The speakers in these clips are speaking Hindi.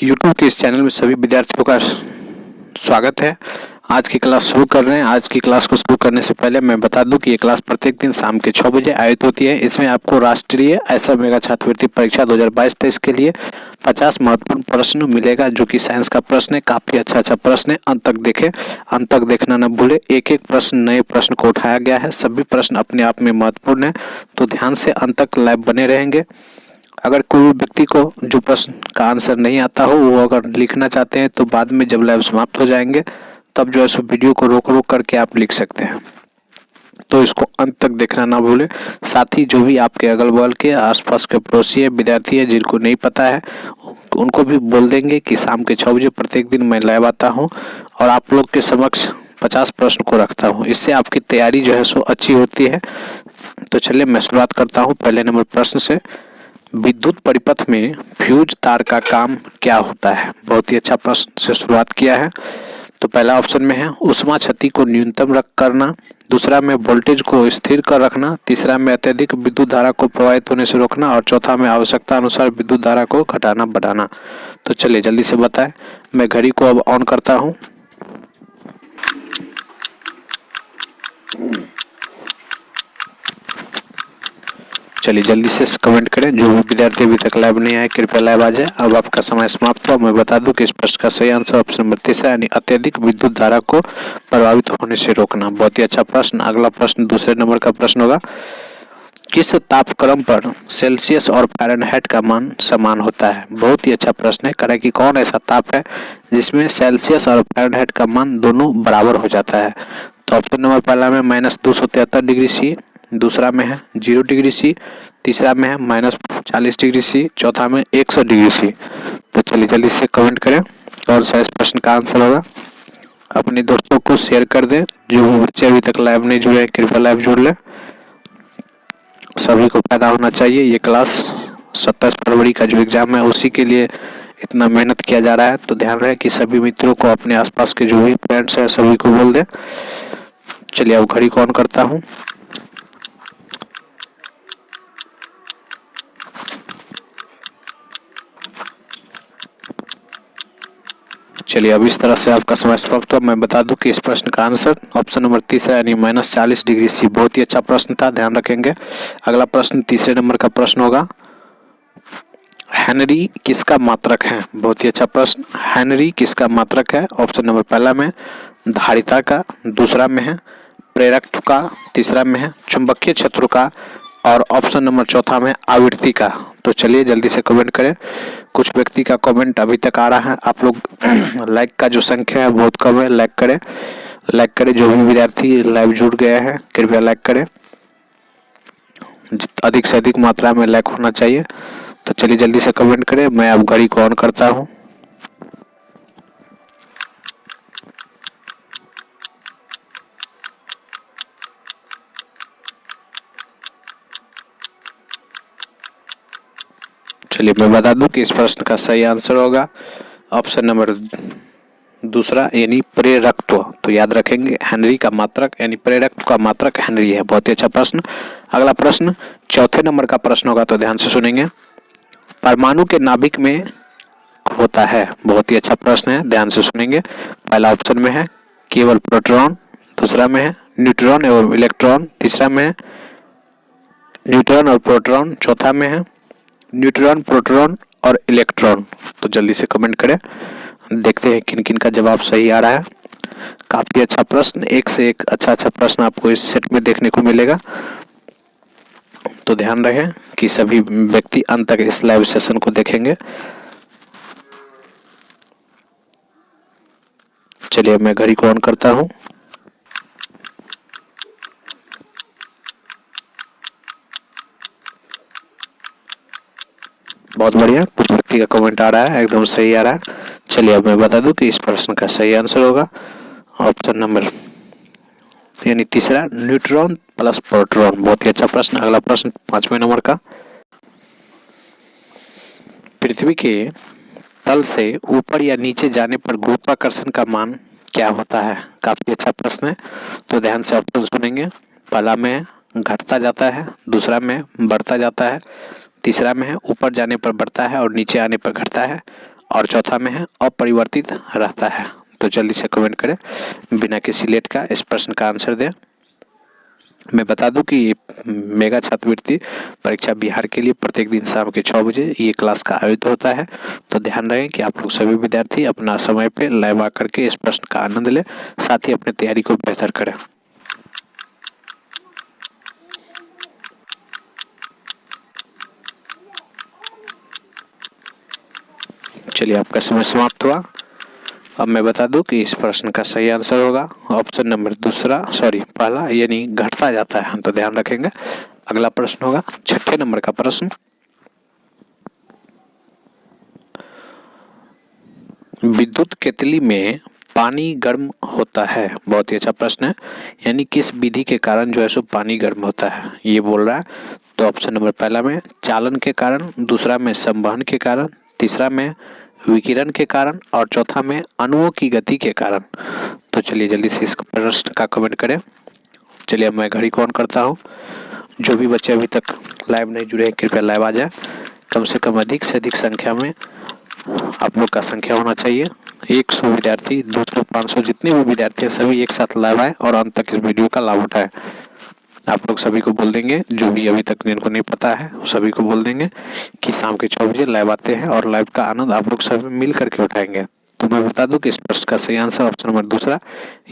यूट्यूब के इस चैनल में सभी विद्यार्थियों का स्वागत है। आज की क्लास शुरू कर रहे हैं। आज की क्लास को शुरू करने से पहले मैं बता दूं कि ये क्लास प्रत्येक दिन शाम के 6 बजे आयोजित होती है। इसमें आपको राष्ट्रीय ऐसा मेगा छात्रवृत्ति परीक्षा 2022-23 के लिए 50 महत्वपूर्ण प्रश्न मिलेगा, जो कि साइंस का प्रश्न है। काफ़ी अच्छा प्रश्न है, अंत तक देखें, अंत तक देखना न भूले। एक एक प्रश्न, नए प्रश्न को उठाया गया है। सभी प्रश्न अपने आप में महत्वपूर्ण है, तो ध्यान से अंत तक लाइव बने रहेंगे। अगर कोई व्यक्ति को जो प्रश्न का आंसर नहीं आता हो, वो अगर लिखना चाहते हैं तो बाद में जब लाइव समाप्त हो जाएंगे तब जो है सो वीडियो को रोक करके आप लिख सकते हैं। तो इसको अंत तक देखना ना भूलें। साथ ही जो भी आपके अगल बगल के आसपास के पड़ोसी है, विद्यार्थी है, जिनको नहीं पता है, उनको भी बोल देंगे कि शाम के 6 बजे प्रत्येक दिन मैं लाइव आता हूँ और आप लोग के समक्ष 50 प्रश्न को रखता हूँ। इससे आपकी तैयारी जो है सो अच्छी होती है। तो चलिए मैं शुरुआत करता हूँ पहले नंबर प्रश्न से। विद्युत परिपथ में फ्यूज तार का काम क्या होता है? बहुत ही अच्छा प्रश्न से शुरुआत किया है। तो पहला ऑप्शन में है ऊष्मा क्षति को न्यूनतम रख करना, दूसरा में वोल्टेज को स्थिर कर रखना, तीसरा में अत्यधिक विद्युत धारा को प्रवाहित होने से रोकना और चौथा में आवश्यकता अनुसार विद्युत धारा को घटाना बढ़ाना। तो चलिए जल्दी से बताएं। मैं घड़ी को अब ऑन करता हूँ। चलिए जल्दी से कमेंट करें। जो भी विद्यार्थी अभी तक लाइव नहीं आए, कृपया लाइव आ जाए। अब आपका समय समाप्त हुआ। मैं बता दूं कि इस प्रश्न का सही आंसर ऑप्शन नंबर 3 है, यानी अत्यधिक विद्युत धारा को प्रभावित होने से रोकना। बहुत ही अच्छा प्रश्न। अगला प्रश्न दूसरे नंबर का प्रश्न होगा, किस तापक्रम पर सेल्सियस और फ़ारेनहाइट का मान समान होता है? बहुत ही अच्छा प्रश्न है। कारण कि कौन ऐसा ताप है जिसमें सेल्सियस और फ़ारेनहाइट का मान दोनों बराबर हो जाता है? तो ऑप्शन नंबर पहला में -273 डिग्री सी, दूसरा में है 0 डिग्री सी, तीसरा में है -40 डिग्री सी, चौथा में 100 डिग्री सी। तो चलिए जल्दी से कमेंट करें और इस प्रश्न का आंसर होगा। अपने दोस्तों को शेयर कर दें। जो बच्चे अभी तक लाइव नहीं जुड़े हैं, कृपया लाइव जुड़ लें। सभी को फायदा होना चाहिए। ये क्लास 27 फरवरी का जो एग्ज़ाम है उसी के लिए इतना मेहनत किया जा रहा है। तो ध्यान रहे कि सभी मित्रों को, अपने आसपास के जो भी फ्रेंड्स हैं, सभी को बोल दें। चलिए अब घड़ी को ऑन करता हूँ। चलिए अब इस तरह से आपका समय समाप्त हुआ। मैं बता दूं कि इस प्रश्न का आंसर ऑप्शन नंबर 3 है, यानी -40 डिग्री सी। बहुत ही अच्छा प्रश्न था, ध्यान रखेंगे। अगला प्रश्न तीसरे नंबर का प्रश्न होगा, हेनरी किसका मात्रक है? बहुत ही अच्छा प्रश्न। हेनरी किसका मात्रक है? ऑप्शन नंबर पहला में धारिता का, दूसरा में है प्रेरकत्व का, तीसरा में है चुंबकीय क्षेत्र का और ऑप्शन नंबर चौथा में आवृत्ति का। तो चलिए जल्दी से कमेंट करें। कुछ व्यक्ति का कमेंट अभी तक आ रहा है। आप लोग लाइक का जो संख्या है बहुत कम है, लाइक करें, लाइक करें। जो भी विद्यार्थी लाइव जुड़ गए हैं कृपया लाइक करें। अधिक से अधिक मात्रा में लाइक होना चाहिए। तो चलिए जल्दी से कमेंट करें। मैं अब घड़ी को ऑन करता हूँ। चलिए मैं बता दूं कि इस प्रश्न का सही आंसर होगा ऑप्शन नंबर दूसरा, यानी प्रेरकत्व। तो याद रखेंगे, हेनरी का मात्रक यानी प्रेरकत्व का मात्रक हेनरी है। बहुत ही अच्छा प्रश्न। अगला प्रश्न चौथे नंबर का प्रश्न होगा, तो ध्यान से सुनेंगे। परमाणु के नाभिक में होता है? बहुत ही अच्छा प्रश्न है, ध्यान से सुनेंगे। पहला ऑप्शन में है केवल प्रोटॉन, दूसरा में है न्यूट्रॉन एवं इलेक्ट्रॉन, तीसरा में है न्यूट्रॉन और प्रोटॉन, चौथा में है न्यूट्रॉन, प्रोटॉन और इलेक्ट्रॉन। तो जल्दी से कमेंट करें, देखते हैं किन किन का जवाब सही आ रहा है। काफी अच्छा प्रश्न, एक से एक अच्छा प्रश्न आपको इस सेट में देखने को मिलेगा। तो ध्यान रहे कि सभी व्यक्ति अंत तक इस लाइव सेशन को देखेंगे। चलिए मैं घड़ी को ऑन करता हूँ। बहुत बढ़िया, कुछ व्यक्ति का कमेंट आ रहा है, एकदम सही आ रहा है। चलिए अब मैं बता दूं कि इस प्रश्न का सही आंसर होगा ऑप्शन नंबर यानी तीसरा, न्यूट्रॉन प्लस प्रोटॉन। बहुत ही अच्छा प्रश्न। अगला प्रश्न पांचवें नंबर का, पृथ्वी के तल से ऊपर या नीचे जाने पर गुरुत्वाकर्षण का मान क्या होता है? काफी अच्छा प्रश्न है। तो ध्यान से ऑप्शन सुनेंगे। पहला में घटता जाता है, दूसरा में बढ़ता जाता है, तीसरा में है ऊपर जाने पर बढ़ता है और नीचे आने पर घटता है, और चौथा में है अपरिवर्तित रहता है। तो जल्दी से कमेंट करें, बिना किसी लेट का इस प्रश्न का आंसर दें। मैं बता दूं कि ये मेगा छात्रवृत्ति परीक्षा बिहार के लिए प्रत्येक दिन शाम के 6 बजे ये क्लास का आयोजित होता है। तो ध्यान रहे कि आप लोग सभी विद्यार्थी अपना समय पे लाइव आकर के इस प्रश्न का आनंद लें, साथ ही अपनी तैयारी को बेहतर करें। चलिए, आपका समय समाप्त हुआ। अब मैं बता दूं कि इस प्रश्न का सही आंसर होगा ऑप्शन नंबर पहला, यानी घटता जाता है। हम तो ध्यान रखेंगे। अगला प्रश्न होगा 6ठे नंबर का प्रश्न। विद्युत केतली में पानी गर्म होता है। बहुत ही अच्छा प्रश्न है, यानी किस विधि के कारण जो है सो पानी गर्म होता है, ये बोल रहा है। तो ऑप्शन नंबर पहला में चालन के कारण, दूसरा में संवहन के कारण, तीसरा में विकिरण के कारण और चौथा में अणुओं की गति के कारण। तो चलिए जल्दी से इस प्रश्न का कमेंट करें। चलिए, अब मैं घड़ी को ऑन करता हूँ। जो भी बच्चे अभी तक लाइव नहीं जुड़े हैं, कृपया लाइव आ जाए। कम से कम अधिक से अधिक संख्या में आप लोग का संख्या होना चाहिए। 100 विद्यार्थी, 200, 500 जितने भी विद्यार्थी हैं सभी एक साथ लाइव आए और अंत तक इस वीडियो का लाभ उठाए। आप लोग सभी को बोल देंगे, जो भी अभी तक जिनको नहीं पता है सभी को बोल देंगे कि शाम के 6 बजे लाइव आते हैं और लाइव का आनंद आप लोग सभी मिल करके उठाएंगे। तो मैं बता दूं कि इस प्रश्न का सही आंसर ऑप्शन नंबर दूसरा,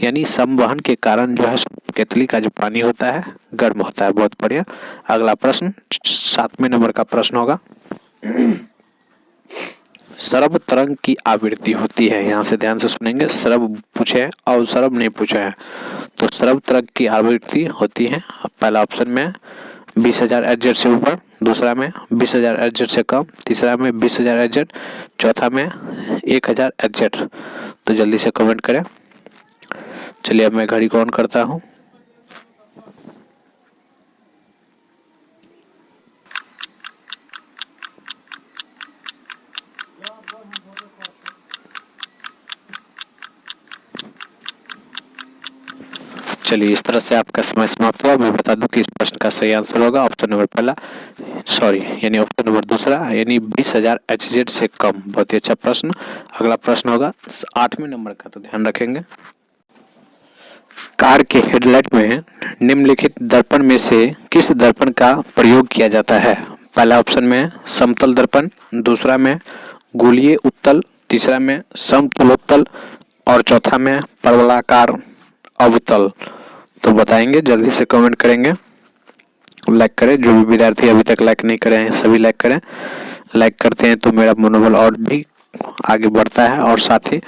यानी संवहन के कारण जो है केतली का जो पानी होता है गर्म होता है। बहुत बढ़िया। अगला प्रश्न 7वें नंबर का प्रश्न होगा। सरब तरंग की आवृत्ति होती है। यहाँ से ध्यान से सुनेंगे, सरब पूछे हैं और सरब नहीं पूछे हैं। तो सरब तरंग की आवृत्ति होती है, पहला ऑप्शन में 20,000 Hz से ऊपर, दूसरा में 20,000 Hz से कम, तीसरा में 20,000 Hz, चौथा में 1,000 Hz। तो जल्दी से कमेंट करें। चलिए, अब मैं घड़ी को ऑन करता हूँ। चलिए, इस तरह से आपका समय समाप्त हुआ। मैं बता दूं कि इस प्रश्न का सही आंसर होगा ऑप्शन नंबर पहला, यानी ऑप्शन नंबर दूसरा, यानी 20,000 Hz से कम। बहुत ही अच्छा प्रश्न। अगला प्रश्न होगा 8वें नंबर का, तो ध्यान रखेंगे। कार के हेडलाइट में निम्नलिखित दर्पण में से किस दर्पण का प्रयोग किया जाता है। पहला ऑप्शन में समतल दर्पण, दूसरा में गोलीय उत्तल, तीसरा में समतलोत्तल और चौथा में परवलयाकार अवतल। तो बताएंगे, जल्दी से कमेंट करेंगे, लाइक करें। जो भी विद्यार्थी अभी तक लाइक नहीं करे हैं सभी लाइक करें। लाइक करते हैं तो मेरा मनोबल और भी आगे बढ़ता है और साथ ही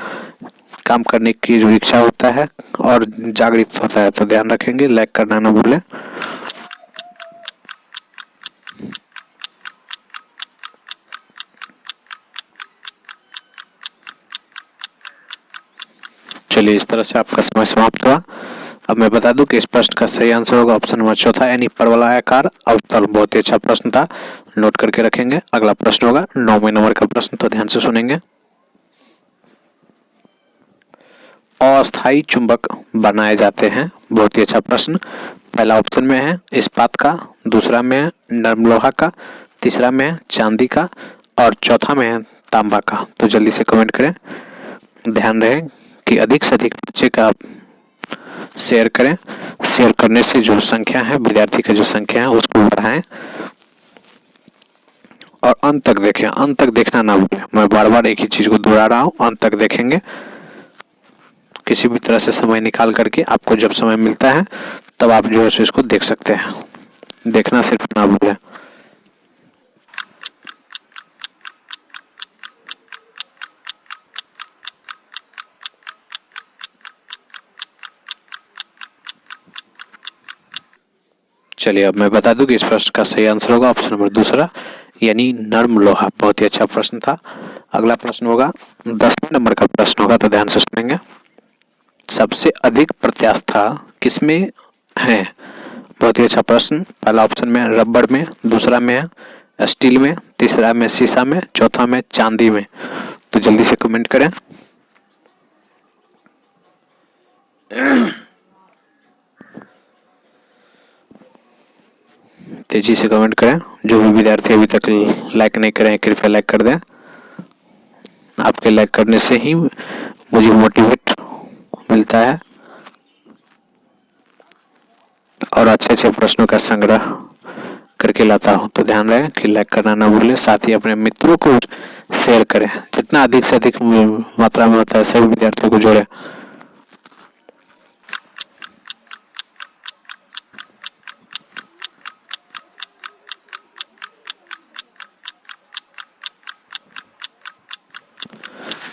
काम करने की जो इच्छा होता है और जागृत होता है। तो ध्यान रखेंगे, लाइक करना ना भूलें। चलिए, इस तरह से आपका समय समाप्त हुआ। अब मैं बता दूं कि इस प्रश्न का सही आंसर होगा ऑप्शन नंबर चौथा, यानी परवलयाकार अवतल। बहुत ही अच्छा प्रश्न था, नोट करके रखेंगे। अगला प्रश्न होगा 9वें नंबर का प्रश्न, तो ध्यान से सुनेंगे। अस्थायी चुंबक बनाए जाते हैं। बहुत ही अच्छा प्रश्न। पहला ऑप्शन में है इस्पात का, दूसरा में है नरम लोहा का, तीसरा में है चांदी का और चौथा में है तांबा का। तो जल्दी से कमेंट करें। ध्यान रहे कि अधिक से अधिक बच्चे का शेयर करें। शेयर करने से जो संख्या है, विद्यार्थी का जो संख्या है उसको बढ़ाएं और अंत तक देखें। अंत तक देखना ना भूलें। मैं बार बार एक ही चीज को दोहरा रहा हूँ, अंत तक देखेंगे। किसी भी तरह से समय निकाल करके आपको जब समय मिलता है तब आप जो है इसको देख सकते हैं। देखना सिर्फ ना भूलें। चलिए, अब मैं बता दूं कि इस प्रश्न का सही आंसर होगा ऑप्शन नंबर दूसरा, यानी नर्म लोहा। बहुत ही अच्छा प्रश्न था। अगला प्रश्न होगा 10वें नंबर का प्रश्न होगा, तो ध्यान से सुनेंगे। सबसे अधिक प्रत्यास्था किसमें है। बहुत ही अच्छा प्रश्न। पहला ऑप्शन में रबड़ में, दूसरा में है स्टील में, तीसरा में शीशा में, चौथा में चांदी में। तो जल्दी से कमेंट करें। तेजी से कमेंट करें। जो भी विद्यार्थी अभी तक लाइक नहीं करें कृपया लाइक कर दें। आपके लाइक करने से ही मुझे मोटिवेट मिलता है और अच्छे अच्छे प्रश्नों का संग्रह करके लाता हूँ। तो ध्यान रहे कि लाइक करना ना भूलें, साथ ही अपने मित्रों को शेयर करें, जितना अधिक से अधिक मात्रा में होता है सभी विद्यार्थियों को जोड़ें।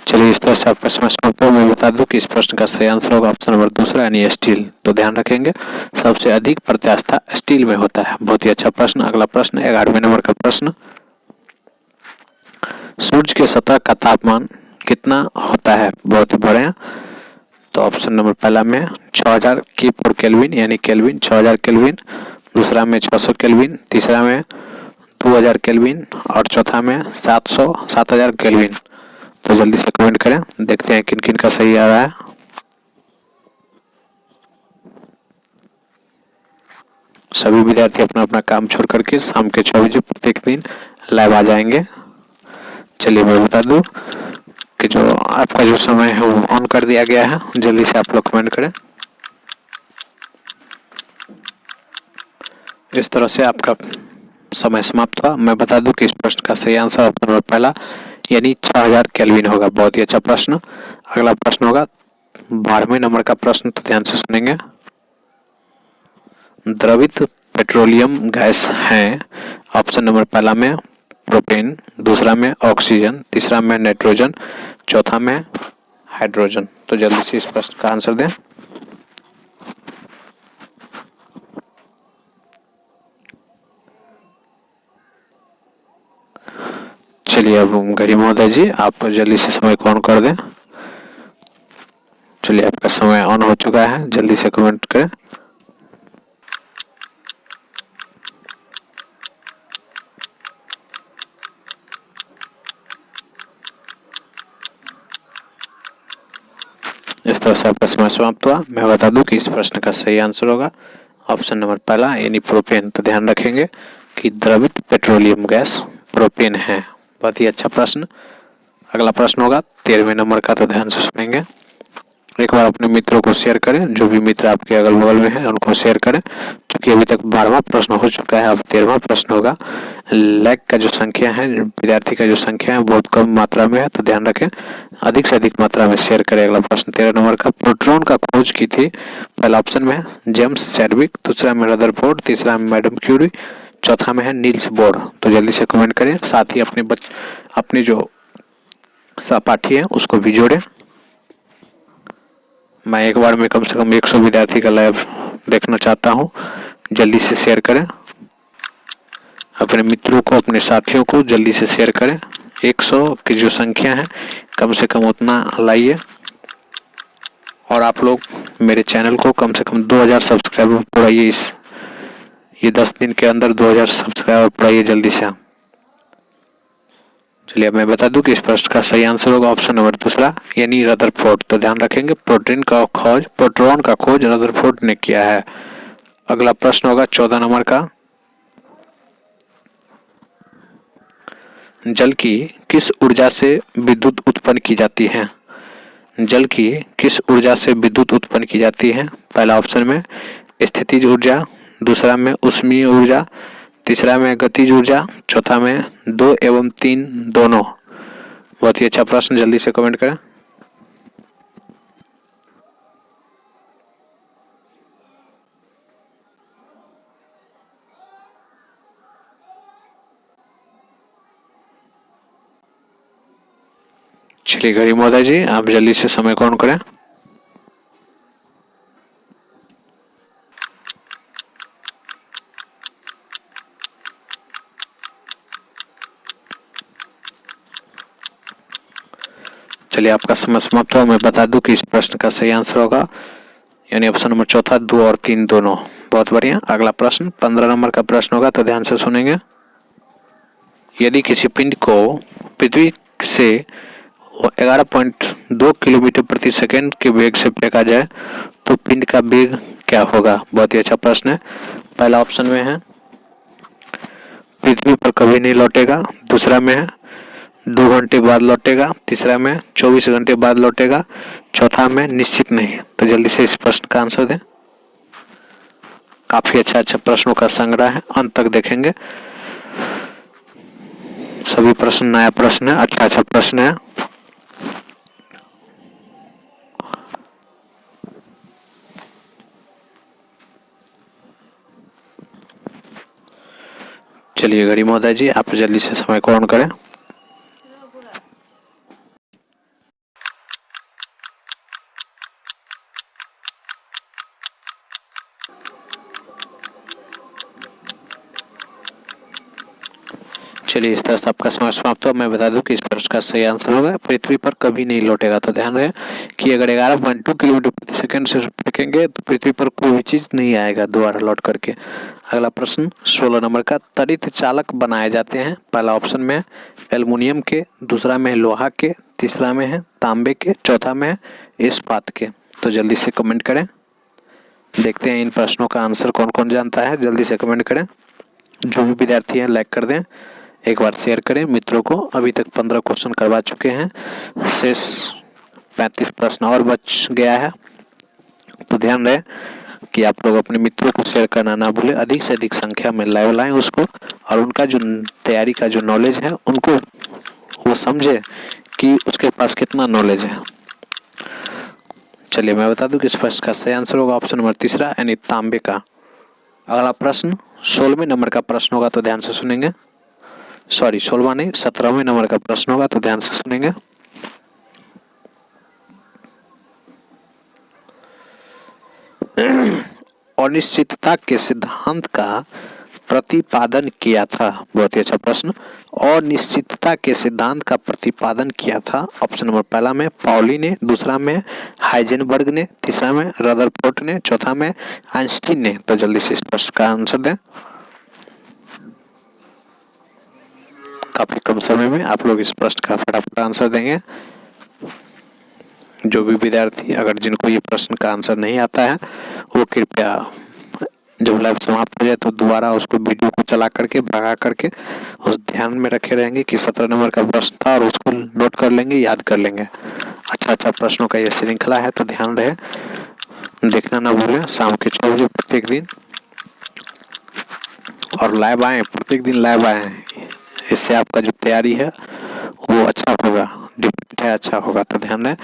चलिए इस तरह से आपका समझ पर मैं बता दूं कि इस प्रश्न का सही आंसर होगा ऑप्शन नंबर दूसरा यानी स्टील। तो ध्यान रखेंगे सबसे अधिक प्रत्यास्थता स्टील में होता है। बहुत ही अच्छा प्रश्न। अगला प्रश्न 11वें नंबर का प्रश्न, सूर्य के सतह का तापमान कितना होता है? बहुत ही बढ़िया। तो ऑप्शन नंबर पहला में 6000 केल्विन यानी केल्विन 6000 केल्विन, दूसरा में 600 केल्विन, तीसरा में 2000 केल्विन और चौथा में 7000 केल्विन। तो जल्दी से कमेंट करें, देखते हैं किन किन का सही आ रहा है। सभी विद्यार्थी अपना अपना काम छोड़ करके शाम के 6 बजे प्रत्येक दिन लाइव आ जाएंगे। चलिए मैं बता दूं कि जो आपका जो समय है वो ऑन कर दिया गया है, जल्दी से आप लोग कमेंट करें। इस तरह से आपका समय समाप्त हुआ। मैं बता दूं कि इस प्रश्न का सही आंसर ऑप्शन नंबर पहला यानी 6000 केल्विन होगा। बहुत ही अच्छा प्रश्न। अगला प्रश्न होगा 12वें नंबर का प्रश्न, तो ध्यान से सुनेंगे। द्रवित पेट्रोलियम गैस है, ऑप्शन नंबर पहला में प्रोपेन, दूसरा में ऑक्सीजन, तीसरा में नाइट्रोजन, चौथा में हाइड्रोजन। तो जल्दी से इस प्रश्न का आंसर दें। चलिए अब घड़ी महोदय जी आप जल्दी से समय को ऑन कर दें। चलिए आपका समय ऑन हो चुका है, जल्दी से कमेंट करें। इस तरह से आपका समय समाप्त हुआ। मैं बता दूं कि इस प्रश्न का सही आंसर होगा ऑप्शन नंबर पहला यानी प्रोपेन। तो ध्यान रखेंगे कि द्रवित पेट्रोलियम गैस प्रोपेन है। बहुत ही अच्छा प्रश्न। अगला प्रश्न होगा 13वें नंबर का, तो ध्यान से सुनेंगे। एक बार अपने मित्रों को शेयर करें, जो भी मित्र आपके अगल बगल में हैं उनको शेयर करें, क्योंकि अभी तक 12वां प्रश्न हो चुका है, अब 13वां प्रश्न होगा। लाइक का जो संख्या है, विद्यार्थी का जो संख्या है बहुत कम मात्रा में है, तो ध्यान रखें अधिक से अधिक मात्रा में शेयर करें। अगला प्रश्न 13 नंबर का, प्रोटॉन का खोज की थी? पहला ऑप्शन में है जेम्स चैडविक, दूसरा में रदरफोर्ड, तीसरा में मैडम क्यूरी, चौथा में है नील्स बोर। तो जल्दी से कमेंट करें, साथ ही अपने जो सहपाठी है उसको भी जोड़ें। मैं एक बार में कम से कम 100 विद्यार्थी का लाइव देखना चाहता हूं। जल्दी से शेयर करें, अपने मित्रों को, अपने साथियों को जल्दी से शेयर करें। 100 की जो संख्या है कम से कम उतना लाइए। और आप लोग मेरे चैनल को कम से कम 2000 सब्सक्राइबर बढ़ाइए। ये 10 दिन के अंदर 2000 सब्सक्राइबर बढ़ाइए जल्दी से। चलिए मैं बता दूं कि इस प्रश्न का सही आंसर होगा ऑप्शन नंबर दूसरा यानी रदरफोर्ड। तो ध्यान रखेंगे प्रोटॉन का खोज रदरफोर्ड ने किया है। अगला प्रश्न होगा 14 नंबर का, जल की किस ऊर्जा से विद्युत उत्पन्न की जाती है? जल की किस ऊर्जा से विद्युत उत्पन्न की जाती है? पहला ऑप्शन में स्थितिज ऊर्जा, दूसरा में ऊष्मीय ऊर्जा, तीसरा में गतिज ऊर्जा, चौथा में 2 एवं 3 दोनों। बहुत ही अच्छा प्रश्न, जल्दी से कमेंट करें। चलिए घड़ी महोदय जी आप जल्दी से समय को ऑन करें। चलिए आपका समय समाप्त हुआ। मैं बता दूं कि इस प्रश्न का सही आंसर होगा यानी ऑप्शन नंबर चौथा 2 और 3 दोनों। बहुत बढ़िया। अगला प्रश्न 15 नंबर का प्रश्न होगा, तो ध्यान से सुनेंगे। यदि किसी पिंड को पृथ्वी से 11.2 किलोमीटर प्रति सेकंड के वेग से फेंका जाए तो पिंड का वेग क्या होगा? बहुत ही अच्छा प्रश्न है। पहला ऑप्शन में है पृथ्वी पर कभी नहीं लौटेगा, दूसरा में है 2 घंटे बाद लौटेगा, तीसरा में 24 घंटे बाद लौटेगा, चौथा में निश्चित नहीं। तो जल्दी से इस प्रश्न का आंसर दें। काफी अच्छा प्रश्नों का संग्रह है, अंत तक देखेंगे। सभी प्रश्न नया प्रश्न है, अच्छा प्रश्न है। चलिए घड़ी महोदय जी, आप जल्दी से समय को ऑन करें। चलिए इस तरह से आपका समय समाप्त हुआ। मैं बता दूं कि इस प्रश्न का सही आंसर होगा पृथ्वी पर कभी नहीं लौटेगा। तो ध्यान रहे कि अगर 11.2 किलोमीटर प्रति सेकंड से फेंकेंगे तो पृथ्वी पर कोई चीज नहीं आएगा दोबारा लौट करके। अगला प्रश्न 16 नंबर का, त्वरित चालक बनाए जाते हैं। पहला ऑप्शन में है एल्युमिनियम के, दूसरा में है लोहा के, तीसरा में है तांबे के, चौथा में है इस्पात के। तो जल्दी से कमेंट करें, देखते हैं इन प्रश्नों का आंसर कौन कौन जानता है। जल्दी से कमेंट करें। जो भी विद्यार्थी हैं लाइक कर दें, एक बार शेयर करें मित्रों को। अभी तक 15 क्वेश्चन करवा चुके हैं, शेष 35 प्रश्न और बच गया है। तो ध्यान रहे कि आप लोग अपने मित्रों को शेयर करना ना भूलें, अधिक से अधिक संख्या में लाइव लाएं उसको, और उनका जो तैयारी का जो नॉलेज है उनको वो समझे कि उसके पास कितना नॉलेज है। चलिए मैं बता दूं कि इस प्रश्न का सही आंसर होगा ऑप्शन नंबर तीसरा, यानी तांबे का। अगला प्रश्न 16वें नंबर का प्रश्न होगा, तो ध्यान से सुनेंगे। सॉरी 16वां नहीं, 17वें नंबर का प्रश्न होगा, तो ध्यान से सुनेंगे। अनिश्चितता के सिद्धांत का प्रतिपादन किया था। बहुत ही अच्छा प्रश्न। अनिश्चितता के सिद्धांत का प्रतिपादन किया था। ऑप्शन नंबर पहला में पाउली ने, दूसरा में हाइजेनबर्ग ने, तीसरा में रदरफोर्ड ने, चौथा में आइंस्टीन ने। तो जल्दी से इस प्रश्न का आंसर दें। काफी कम समय में आप लोग इस प्रश्न का फटाफट आंसर देंगे। जो भी विद्यार्थी अगर जिनको ये प्रश्न का आंसर नहीं आता है वो कृपया जब लाइव समाप्त हो जाए तो दोबारा उसको वीडियो को चला करके भगा करके उस ध्यान में रखे रहेंगे कि 17 नंबर का प्रश्न था, और उसको नोट कर लेंगे, याद कर लेंगे। अच्छा प्रश्नों का ये श्रृंखला है, तो ध्यान रहे, देखना ना भूलें। शाम के 6 बजे प्रत्येक दिन, और लाइव आए, प्रत्येक दिन लाइव आए। इससे आपका जो तैयारी है वो अच्छा होगा, डिफरेंट है, अच्छा होगा। तो ध्यान रहे,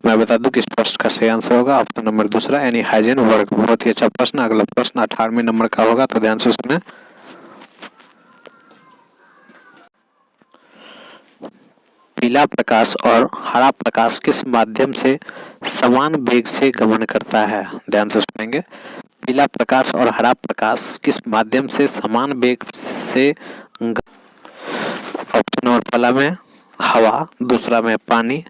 मैं बता दूं कि इस प्रश्न का सही आंसर होगा ऑप्शन नंबर दूसरा, यानी हाइजेनबर्ग। बहुत ही अच्छा प्रश्न। अगला प्रश्न 18वें नंबर का होगा, तो ध्यान से सुने। पीला प्रकाश और हरा प्रकाश किस माध्यम से समान वेग से गमन करता है? ध्यान से सुनेंगे। पीला प्रकाश और हरा प्रकाश किस माध्यम से समान वेग से ऑप्शन नंबर पहला में हवा, दूसरा में पानी,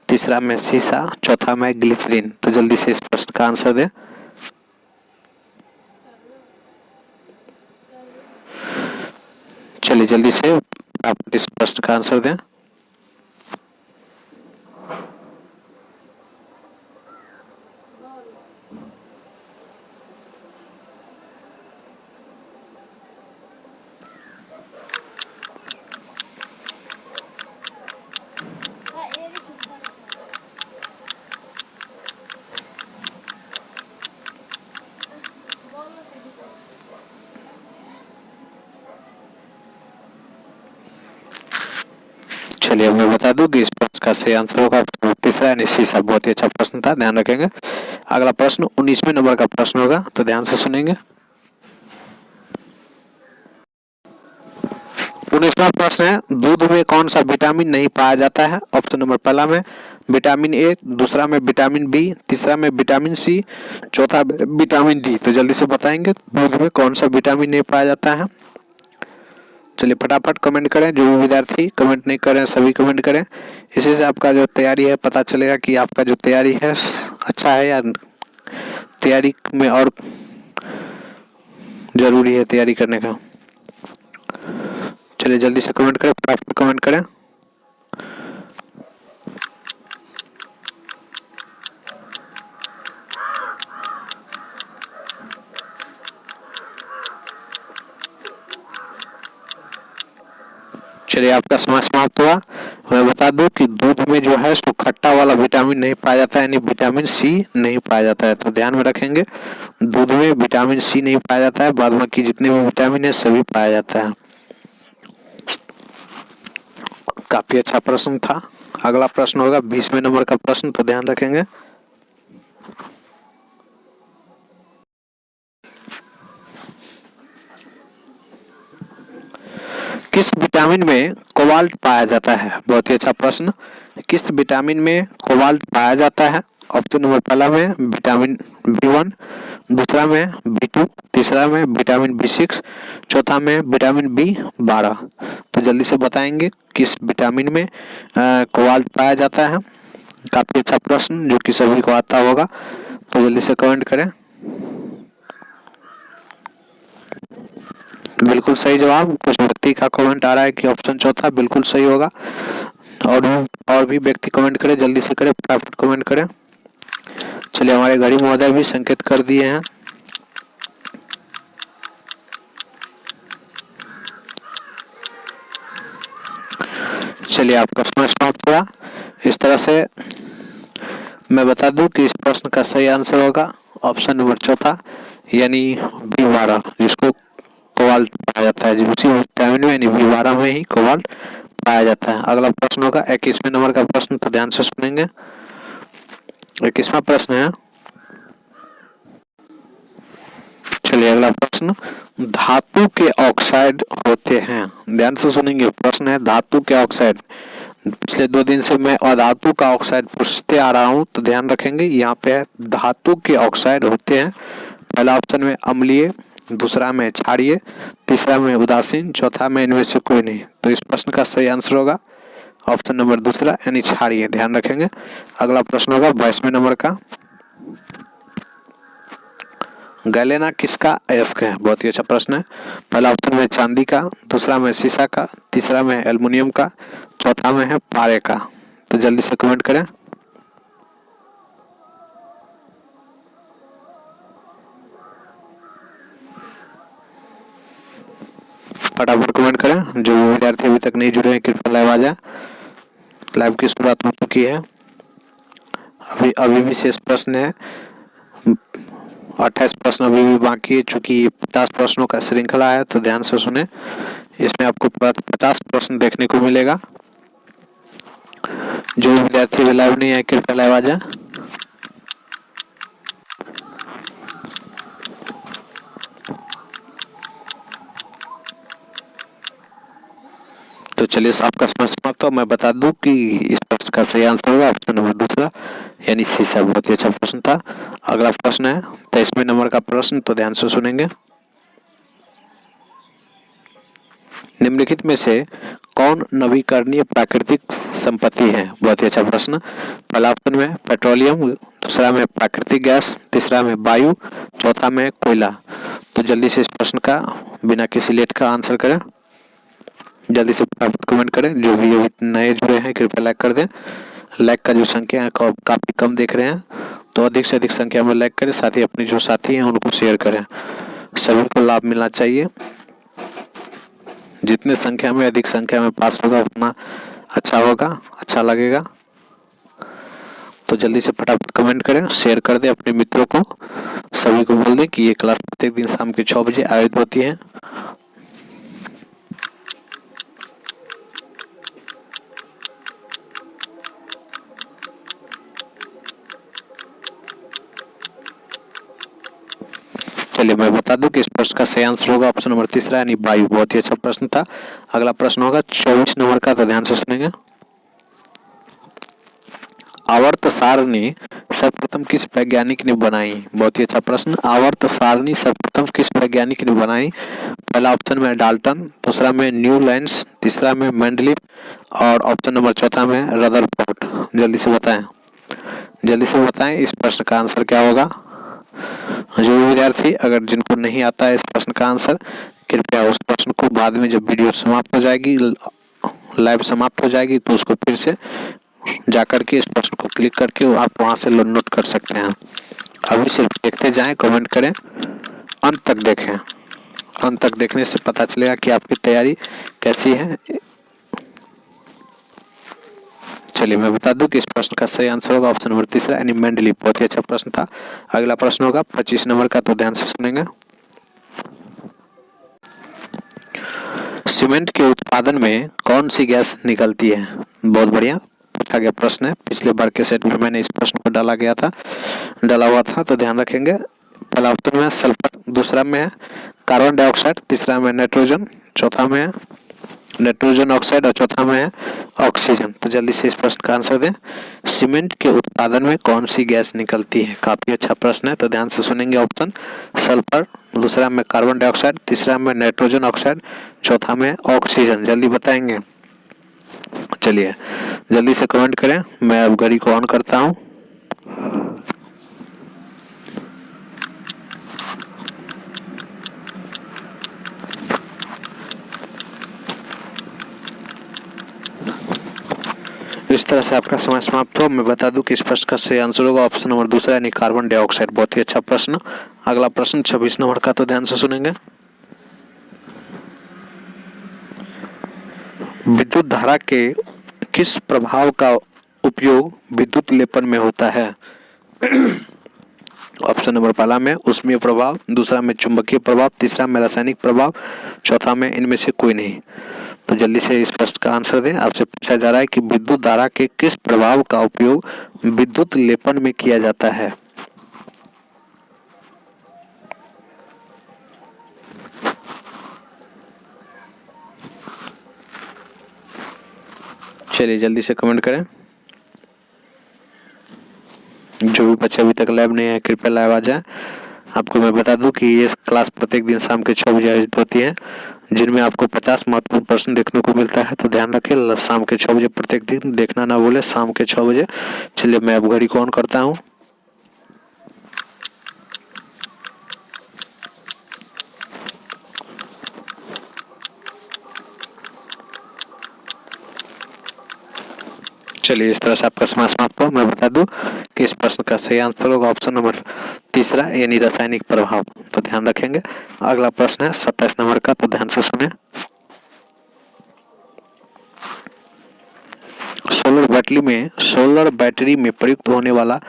तीसरा में शीशा, चौथा में ग्लिसरीन। तो जल्दी से इस प्रश्न का आंसर दें। चलिए जल्दी से आप इस प्रश्न का आंसर दें। चलिए मैं बता दूं कि इस प्रश्न का सही आंसर होगा तीसरा, यानी शीशा। बहुत ही अच्छा प्रश्न था, ध्यान रखेंगे। अगला प्रश्न 19वें नंबर का प्रश्न होगा, तो ध्यान से सुनेंगे। 19वां प्रश्न है, दूध में कौन सा विटामिन नहीं पाया जाता है? ऑप्शन नंबर पहला में विटामिन ए, दूसरा में विटामिन बी, तीसरा में विटामिन सी, चौथा विटामिन डी। तो जल्दी से बताएंगे दूध में कौन सा विटामिन नहीं पाया जाता है। चलिए फटाफट कमेंट करें। जो भी विद्यार्थी कमेंट नहीं कर रहे हैं सभी कमेंट करें। इसी से आपका जो तैयारी है पता चलेगा कि आपका जो तैयारी है अच्छा है या तैयारी में और जरूरी है तैयारी करने का। चलिए जल्दी से कमेंट करें, फटाफट कमेंट करें। चलिए आपका समय समाप्त हुआ। बता दूं कि दूध में जो है सो खट्टा वाला विटामिन नहीं पाया जाता है, यानी विटामिन सी नहीं पाया जाता है। तो ध्यान में रखेंगे, दूध में विटामिन सी नहीं पाया जाता है, बाद बाकी जितने भी विटामिन है सभी पाया जाता है। काफी अच्छा प्रश्न था। अगला प्रश्न होगा 20वें नंबर का प्रश्न, तो ध्यान रखेंगे। किस विटामिन में कोबाल्ट पाया जाता है? बहुत ही अच्छा प्रश्न। किस विटामिन में कोबाल्ट पाया जाता है? ऑप्शन नंबर पहला में विटामिन B1, दूसरा में B2, तीसरा में विटामिन B6, चौथा में विटामिन B12। तो जल्दी से बताएंगे किस विटामिन में कोबाल्ट पाया जाता है। काफी अच्छा प्रश्न जो कि सभी को आता होगा, तो जल्दी से कमेंट करें। बिल्कुल सही जवाब। कुछ व्यक्ति का कमेंट आ रहा है कि ऑप्शन चौथा बिल्कुल सही होगा। और भी व्यक्ति कमेंट करें, जल्दी से करें, फटाफट कमेंट करें। चलिए, हमारे घड़ी महोदय भी संकेत कर दिए हैं। चलिए, आपका समय समाप्त हुआ। इस तरह से मैं बता दूं कि इस प्रश्न का सही आंसर होगा ऑप्शन नंबर चौथा, यानी B12, जिसको कोबाल्ट पाया जाता है। उसी विटामिन में यानी B12 में ही कोबाल्ट पाया जाता है। अगला प्रश्न होगा 21वें नंबर का प्रश्न, तो ध्यान से सुनेंगे। 21वां प्रश्न है, चलिए अगला प्रश्न, धातु के ऑक्साइड होते हैं। ध्यान से सुनेंगे, प्रश्न है धातु के ऑक्साइड। पिछले 2 दिन से मैं अधातु का ऑक्साइड पूछते आ रहा हूं, तो ध्यान रखेंगे यहाँ पे धातु के ऑक्साइड होते हैं। पहला ऑप्शन में अम्लीय, दूसरा में क्षारीय, तीसरा में उदासीन, चौथा में इनमें से कोई नहीं। तो इस प्रश्न का सही आंसर होगा ऑप्शन नंबर दूसरा, यानी क्षारीय। ध्यान रखेंगे। अगला प्रश्न होगा 22वें नंबर का, गैलेना किसका अयस्क है? बहुत ही अच्छा प्रश्न है। पहला ऑप्शन में चांदी का, दूसरा में शीशा का, तीसरा में एल्युमिनियम का, चौथा में है पारे का। तो जल्दी से कमेंट करें। फटाफट कमेंट करें। जो विद्यार्थी अभी तक नहीं जुड़े हैं कृपया लाइव आ जाए। लाइव की शुरुआत हो चुकी है। अभी भी शेष प्रश्न है, 28 प्रश्न अभी भी बाकी है। चूंकि 50 प्रश्नों का श्रृंखला है, तो ध्यान से सुने। इसमें आपको 50 प्रश्न देखने को मिलेगा। जो विद्यार्थी भी लाइव नहीं है कृपया लाइव आ जाए। तो चलिए, आपका समय समाप्त हो। मैं बता दूं कि इस प्रश्न का सही आंसर होगा ऑप्शन नंबर दूसरा, यानी शीशा। बहुत ही अच्छा प्रश्न था। अगला प्रश्न है 23वें नंबर का प्रश्न, तो ध्यान से सुनेंगे। निम्नलिखित में से कौन नवीकरणीय प्राकृतिक संपत्ति है? बहुत ही अच्छा प्रश्न। पहला ऑप्शन में पेट्रोलियम, दूसरा में प्राकृतिक गैस, तीसरा में वायु, चौथा में कोयला। तो जल्दी से इस प्रश्न का बिना किसी लेट का आंसर करें। जल्दी से कमेंट करें। जो भी अभी नए जुड़े हैं कृपया लाइक कर दें। लाइक का जो संख्या है काफ़ी कम देख रहे हैं, तो अधिक से अधिक संख्या में लाइक करें। साथ ही अपने जो साथी हैं उनको शेयर करें। सभी को लाभ मिलना चाहिए। जितने संख्या में अधिक संख्या में पास होगा उतना अच्छा होगा, अच्छा लगेगा। तो जल्दी से फटाफट कमेंट करें, शेयर कर दें अपने मित्रों को। सभी को बोल दें कि ये क्लास प्रत्येक दिन शाम के 6 बजे आयोजित होती है। चलिए, मैं बता दूं कि इस प्रश्न का सही आंसर होगा ऑप्शन नंबर तीसरा, यानी वायु। बहुत ही अच्छा प्रश्न था। अगला प्रश्न होगा 24 नंबर का, तो ध्यान से सुनेंगे। आवर्त सारणी सर्वप्रथम किस वैज्ञानिक ने बनाई? बहुत ही अच्छा प्रश्न। आवर्त सारणी सर्वप्रथम किस वैज्ञानिक ने बनाई? पहला ऑप्शन में डाल्टन, दूसरा में न्यूलैंड्स, तीसरा में मेंडलीव और ऑप्शन नंबर चौथा में रदरफोर्ड। जल्दी से बताएं, जल्दी से बताएं इस प्रश्न का आंसर क्या होगा। जो विद्यार्थी अगर जिनको नहीं आता है इस प्रश्न का आंसर, कृपया उस प्रश्न को बाद में जब वीडियो समाप्त हो जाएगी, लाइव समाप्त हो जाएगी, तो उसको फिर से जाकर के इस प्रश्न को क्लिक करके आप वहां से नोट कर सकते हैं। अभी सिर्फ देखते जाएं, कमेंट करें, अंत तक देखें। अंत तक देखने से पता चलेगा कि आपकी तैयारी कैसी है। चलिए मैं बता दूं कि इस प्रश्न का सही आंसर होगा ऑप्शन नंबर तीसरा यानी मेंडलीव। बहुत ही अच्छा प्रश्न था। अगला प्रश्न होगा 25 नंबर का, तो ध्यान से सुनेंगे। सीमेंट के उत्पादन में कौन सी गैस निकलती है? बहुत बढ़िया पूछा गया प्रश्न है। पिछले बार के सेट में मैंने इस प्रश्न को डाला हुआ था, तो ध्यान रखेंगे। पहला ऑप्शन में सल्फर, दूसरा में है कार्बन डाइऑक्साइड, तीसरा में नाइट्रोजन, चौथा में है नाइट्रोजन ऑक्साइड और चौथा में है ऑक्सीजन। तो जल्दी से इस प्रश्न का आंसर दें। सीमेंट के उत्पादन में कौन सी गैस निकलती है? काफी अच्छा प्रश्न है, तो ध्यान से सुनेंगे। ऑप्शन सल्फर, दूसरा में कार्बन डाइऑक्साइड, तीसरा में नाइट्रोजन ऑक्साइड, चौथा में ऑक्सीजन। जल्दी बताएंगे। चलिए जल्दी से कमेंट करें। मैं अब घड़ी को ऑन करता हूं। इस तरह से आपका समय समाप्त हो। मैं बता दूं कि इस प्रश्न का सही आंसर होगा ऑप्शन नंबर दूसरा यानी कार्बन डाइऑक्साइड। बहुत ही अच्छा प्रश्न। अगला प्रश्न 26 नंबर का, तो ध्यान से सुनेंगे। विद्युत धारा के किस प्रभाव का उपयोग विद्युत लेपन में होता है? ऑप्शन नंबर पहला में ऊष्मीय प्रभाव, दूसरा में चुंबकीय प्रभाव, तीसरा में रासायनिक प्रभाव, चौथा में इनमें से कोई नहीं। तो जल्दी से इस प्रश्न का आंसर दें। आपसे पूछा जा रहा है कि विद्युत धारा के किस प्रभाव का उपयोग विद्युत लेपन में किया जाता है? चलिए जल्दी से कमेंट करें। जो भी बच्चे अभी तक लाइव नहीं है कृपया लाइव आ जाए। आपको मैं बता दूं कि ये क्लास प्रत्येक दिन शाम के 6 बजे आयोजित होती है, जिनमें आपको 50 महत्वपूर्ण प्रश्न देखने को मिलता है। तो ध्यान रखें, शाम के 6 बजे प्रत्येक दिन देखना ना भूले, शाम के 6 बजे। चलिए मैं अब घड़ी को ऑन करता हूँ। चलिए इस तरह से आपका समय समाप्त हो। मैं बता दूं कि इस प्रश्न का सही आंसर होगा ऑप्शन नंबर तीसरा यानी रासायनिक प्रभाव। तो ध्यान रखेंगे। अगला प्रश्न है 27 नंबर का, तो ध्यान से सुने। सोलर बैटरी में प्रयुक्त होने वाला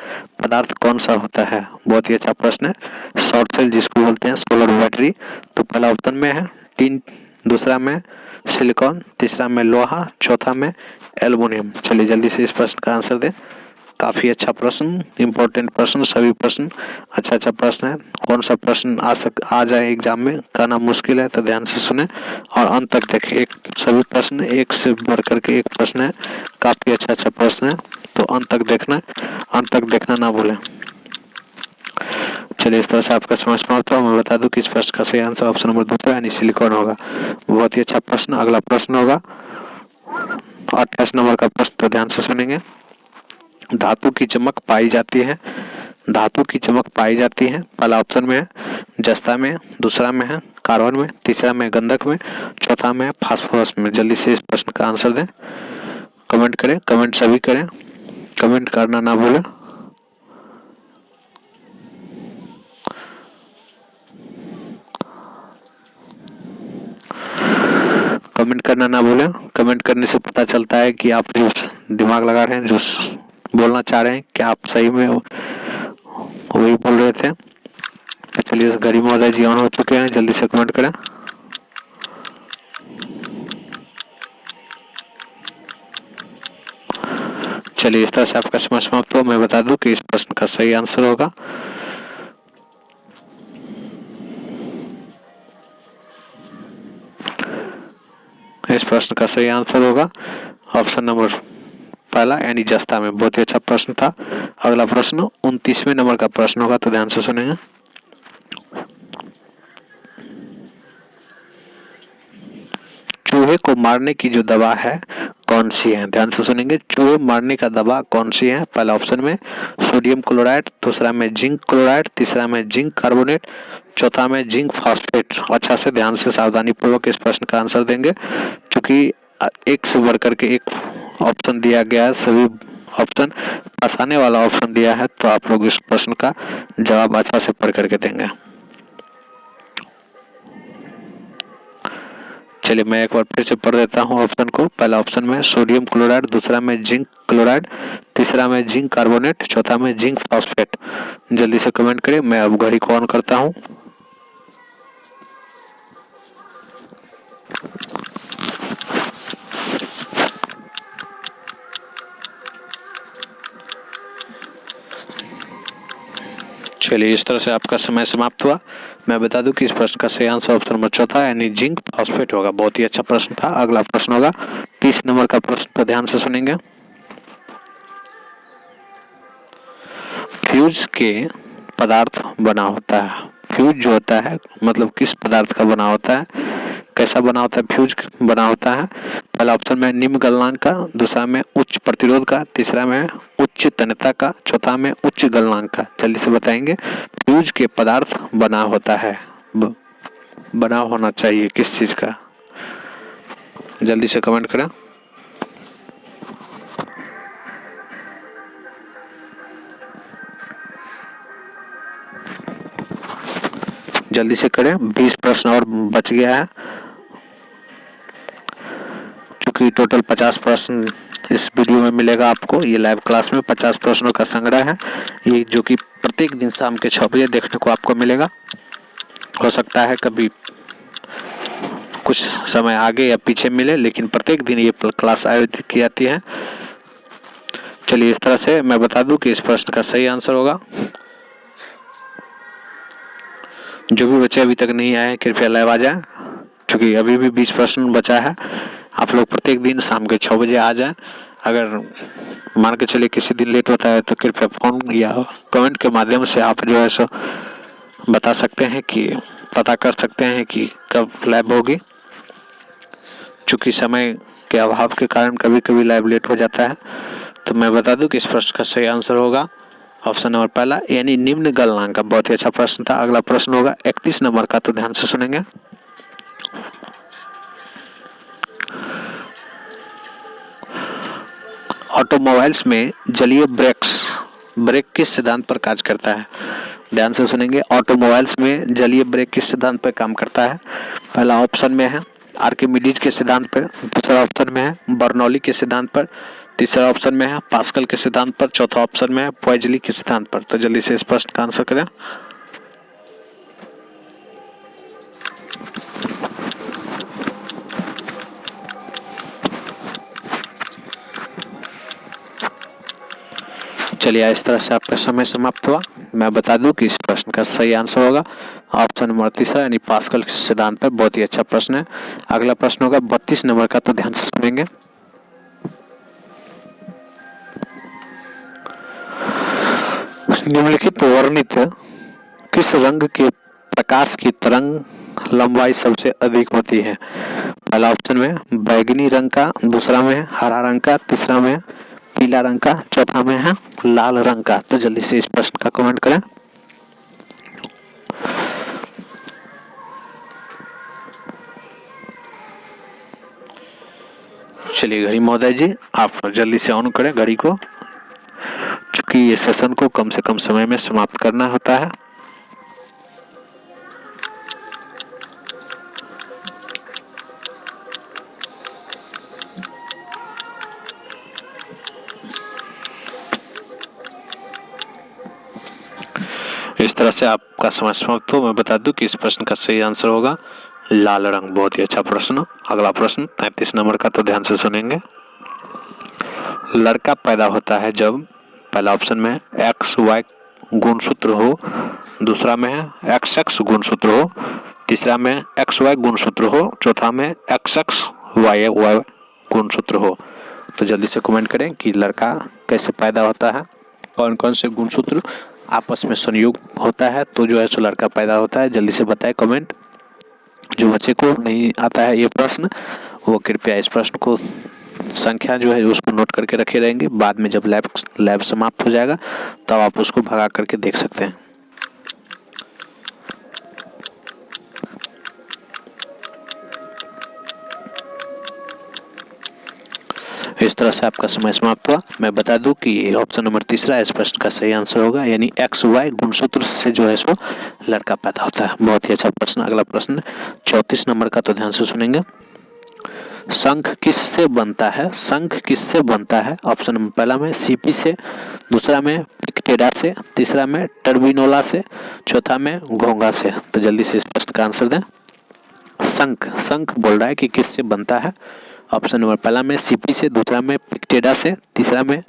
पदार्थ कौन सा होता है? बहुत ही अच्छा प्रश्न है। शॉर्ट सेल जिसको बोलते हैं सोलर बैटरी। तो पहला ऑप्शन में है टिन, दूसरा में सिलिकॉन, तीसरा में लोहा, चौथा में एल्युमिनियम। चलिए जल्दी से इस प्रश्न का आंसर दें। काफी अच्छा प्रश्न, इंपॉर्टेंट प्रश्न, सभी प्रश्न अच्छा प्रश्न है। कौन सा प्रश्न आ जाए एग्जाम में कहना मुश्किल है, तो ध्यान से सुने और अंत तक देखें। एक सभी प्रश्न एक से बढ़ करके एक प्रश्न है। काफी अच्छा प्रश्न है, तो अंत तक देखना ना भूलें। चलिए इस तरह से आपका समय समाप्त हुआ। मैं बता दूं कि इस प्रश्न का सही आंसर ऑप्शन नंबर दूसरा यानी सिलिकॉन होगा। बहुत ही अच्छा प्रश्न। अगला प्रश्न होगा 28 नंबर का प्रश्न, तो ध्यान से सुनेंगे। धातु की चमक पाई जाती है पहला ऑप्शन में है जस्ता में, दूसरा में है कार्बन में, तीसरा में गंधक में, चौथा में फास्फोरस में। जल्दी से इस प्रश्न का आंसर दें। कमेंट करें, कमेंट सभी करें, कमेंट करना ना भूलें। कमेंट करना ना भूलें। कमेंट करने से पता चलता है कि आप जो दिमाग लगा रहे हैं, जो बोलना चाह रहे हैं, क्या आप सही में वही बोल रहे थे। चलिए घड़ी महोदय जी ऑन हो चुके हैं, जल्दी से कमेंट करें। चलिए इस तरह से आपका समय समाप्त हो। मैं बता दूं कि इस प्रश्न का सही आंसर होगा ऑप्शन नंबर पहला यानी जस्ता में। बहुत ही अच्छा प्रश्न था। अगला प्रश्न 29वें नंबर का प्रश्न होगा, तो ध्यान से सुनेंगे। चूहे को मारने की जो दवा है कौन सी है? ध्यान से सुनेंगे। चूहे मारने का दवा कौन सी है? पहला ऑप्शन में सोडियम क्लोराइड, दूसरा में जिंक क्लोराइड, तीसरा में जिंक कार्बोनेट, चौथा में जिंक फॉस्फेट। अच्छा से ध्यान से सावधानी पूर्वक इस प्रश्न का आंसर देंगे, क्योंकि एक से बढ़कर के एक ऑप्शन दिया गया है। सभी ऑप्शन फंसाने वाला ऑप्शन दिया है, तो आप लोग इस प्रश्न का जवाब अच्छा से पढ़ करके देंगे। चलिए मैं एक बार फिर से पढ़ देता हूँ ऑप्शन को। पहला ऑप्शन में सोडियम क्लोराइड, दूसरा में जिंक क्लोराइड, तीसरा में जिंक कार्बोनेट, चौथा में जिंक फॉस्फेट। जल्दी से कमेंट करें। मैं अब घड़ी को ऑन करता हूँ। चलिए इस तरह से आपका समय समाप्त हुआ। मैं बता दूं कि इस प्रश्न का सही आंसर ऑप्शन नंबर चौथा यानी जिंक फॉस्फेट होगा। बहुत ही अच्छा प्रश्न था। अगला प्रश्न होगा 30 नंबर का प्रश्न, तो ध्यान से सुनेंगे। फ्यूज के पदार्थ बना होता है। फ्यूज जो होता है मतलब किस पदार्थ का बना होता है, कैसा बना होता है, फ्यूज बना होता है। पहला ऑप्शन में निम्न गलनांक का, दूसरा में उच्च प्रतिरोध का, तीसरा में उच्च तन्यता का, चौथा में उच्च गलनांक का। जल्दी से बताएंगे। फ्यूज के पदार्थ बना होता है, बना होना चाहिए किस चीज का, जल्दी से कमेंट करें। जल्दी से करें, 20 प्रश्न और बच गया है। क्योंकि टोटल 50 प्रश्न इस वीडियो में मिलेगा आपको। ये लाइव क्लास में 50 प्रश्नों का संग्रह है, ये जो कि प्रत्येक दिन शाम के 6 बजे देखने को आपको मिलेगा। हो सकता है कभी कुछ समय आगे या पीछे मिले, लेकिन प्रत्येक दिन ये क्लास आयोजित की जाती है। चलिए इस तरह से मैं बता दूं कि इस प्रश्न का सही आंसर होगा, जो भी बच्चे अभी तक नहीं आए कृपया लाइव आ जाए, क्योंकि अभी भी 20 प्रश्न बचा है। आप लोग प्रत्येक दिन शाम के 6 बजे आ जाएं। अगर मान के चलिए किसी दिन लेट होता है तो कृपया फोन या कमेंट के माध्यम से आप जो है सो बता सकते हैं कि पता कर सकते हैं कि कब लाइव होगी। चूँकि समय के अभाव के कारण कभी कभी लाइव लेट हो जाता है। तो मैं बता दूं कि इस प्रश्न का सही आंसर होगा ऑप्शन नंबर पहला यानी निम्न गलनांक का। बहुत ही अच्छा प्रश्न था। अगला प्रश्न होगा 31 नंबर का, तो ध्यान से सुनेंगे। ऑटोमोबाइल्स में जलीय ब्रेक किस सिद्धांत पर कार्य करता है। ध्यान से सुनेंगे। ऑटोमोबाइल्स में जलीय ब्रेक किस सिद्धांत पर काम करता है। पहला ऑप्शन में है आर्किमिडीज के सिद्धांत पर, दूसरा ऑप्शन में है बर्नौली के सिद्धांत पर, तीसरा ऑप्शन में है पास्कल के सिद्धांत पर, चौथा ऑप्शन में है पॉइजली के सिद्धांत पर। तो जल्दी से इस प्रश्न का आंसर करें। चलिए इस तरह से आपका समय समाप्त हुआ। मैं बता दूं कि इस प्रश्न का सही आंसर होगा ऑप्शन नंबर तीसरा यानी पास्कल के सिद्धांत पर। बहुत ही अच्छा प्रश्न है। अगला प्रश्न होगा 32 नंबर का, तो ध्यान से सुनेंगे। निम्नलिखित वर्णित किस रंग के प्रकाश की तरंग लंबाई सबसे अधिक होती है। पहला ऑप्शन में बैगनी रंग का, दूसरा में हरा रंग का, तीसरा में पीला रंग का, चौथा में है लाल रंग का। तो जल्दी से इस प्रश्न का कमेंट करें। चलिए घड़ी महोदय जी आप जल्दी से ऑन करें घड़ी को, क्योंकि ये सेशन को कम से कम समय में समाप्त करना होता है। इस तरह से आपका समय समाप्त हो। मैं बता दूं कि इस प्रश्न का सही आंसर होगा लाल रंग। बहुत ही अच्छा प्रश्न। अगला प्रश्न 35 नंबर का, तो ध्यान से सुनेंगे। लड़का पैदा होता है जब, पहला ऑप्शन में XY गुणसूत्र हो, दूसरा में है XX गुणसूत्र हो, तीसरा में XY गुणसूत्र हो, चौथा में XXYY गुणसूत्र हो। तो जल्दी से कमेंट करें कि लड़का कैसे पैदा होता है, कौन कौन से गुणसूत्र आपस में संयोग होता है तो जो है सो लड़का पैदा होता है। जल्दी से बताएं कमेंट। जो बच्चे को नहीं आता है ये प्रश्न, वो कृपया इस प्रश्न को संख्या जो है उसको नोट करके रखे रहेंगे। बाद में जब लैब समाप्त हो जाएगा तब आप उसको भगा करके देख सकते हैं। इस तरह से आपका समय समाप्त हुआ। मैं बता दूं कि ऑप्शन नंबर तीसरा इस प्रश्न का सही आंसर होगा यानी XY गुणसूत्र से जो है सो लड़का पैदा होता है। बहुत ही अच्छा प्रश्न। अगला प्रश्न 34 नंबर का, तो ध्यान से सुनेंगे। शंख किससे बनता है? शंख किससे बनता है? ऑप्शन नंबर पहला में सीपी से, दूसरा में पिक्टेरा से, तीसरा में टर्बिनोला से, चौथा में घोंगा से। तो जल्दी से इस प्रश्न का आंसर दें। शंख, शंख बोल रहा है कि किससे बनता है? ऑप्शन नंबर पहला में सीपी से, दूसरा में पिक्टेरा से, तीसरा में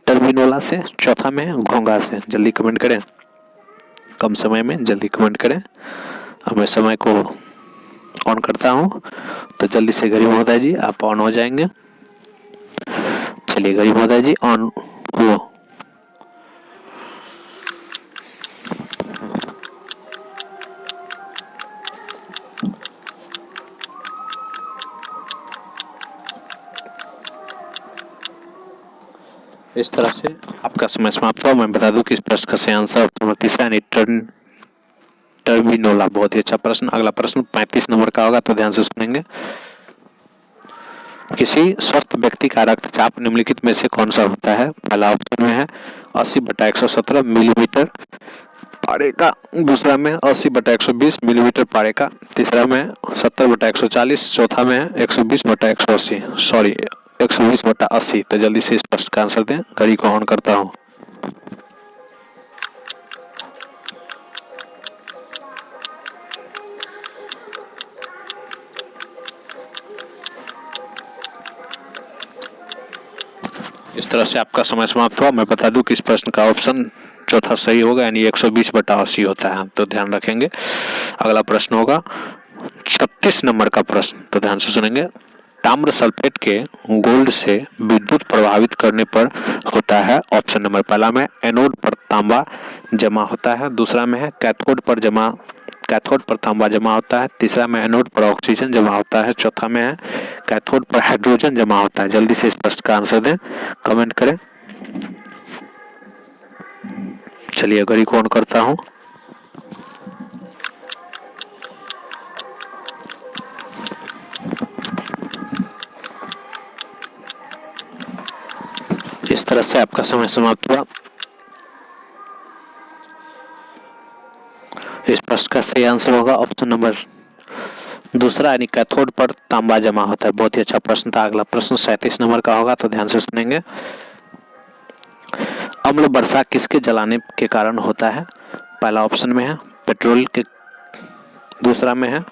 टर्बिनोला से, चौथा में घोंगा से। जल्दी कमेंट करें, कम समय में जल्दी कमेंट करें। अब मैं समय को ऑन करता हूँ, तो जल्दी से गरीब महोदय जी आप ऑन हो जाएंगे। चलिए गरीब महोदय जी ऑन हुआ। इस तरह से आपका समय समाप्त हुआ। मैं बता दूं कि इस प्रश्न का सही आंसर नंबर तीसरा यानी टर्बिनोला। बहुत ही अच्छा प्रश्न। अगला प्रश्न 35 नंबर का होगा, तो ध्यान से सुनेंगे। किसी स्वस्थ व्यक्ति का रक्तचाप निम्नलिखित में से कौन सा होता है? पहला ऑप्शन में है 80/117 मिलीमीटर पारे का, दूसरा में 80/120 मिलीमीटर पारे का, तीसरा में 70/140, चौथा में 120/180, सॉरी 120/80। तो जल्दी से इस प्रश्न का आंसर दें। घड़ी को ऑन करता हूँ। इस तरह से आपका समय समाप्त हुआ। मैं बता दूं कि इस प्रश्न का ऑप्शन चौथा सही होगा, यानी 120/80 होता है। तो ध्यान रखेंगे। अगला प्रश्न होगा 36 नंबर का प्रश्न, तो ध्यान से सुनेंगे। ताम्र सल्फेट के गोल्ड से विद्युत प्रभावित करने पर होता है। ऑप्शन नंबर पहला में एनोड पर तांबा जमा होता है, दूसरा में है कैथोड पर तांबा जमा होता है, तीसरा में एनोड पर ऑक्सीजन जमा होता है, चौथा में है कैथोड पर हाइड्रोजन जमा होता है। जल्दी से इस प्रश्न का आंसर दें, कमेंट करें। चलिए घड़ी को ऑन करता हूं। इस तरह से आपका समय समाप्त हुआ। इस प्रश्न का सही आंसर होगा ऑप्शन नंबर दूसरा, यानी कैथोड पर तांबा जमा होता है। बहुत ही अच्छा प्रश्न था। अगला प्रश्न 37 नंबर का होगा, तो ध्यान से सुनेंगे। अम्ल वर्षा किसके जलाने के कारण होता है? पहला ऑप्शन में है पेट्रोल के, दूसरा में है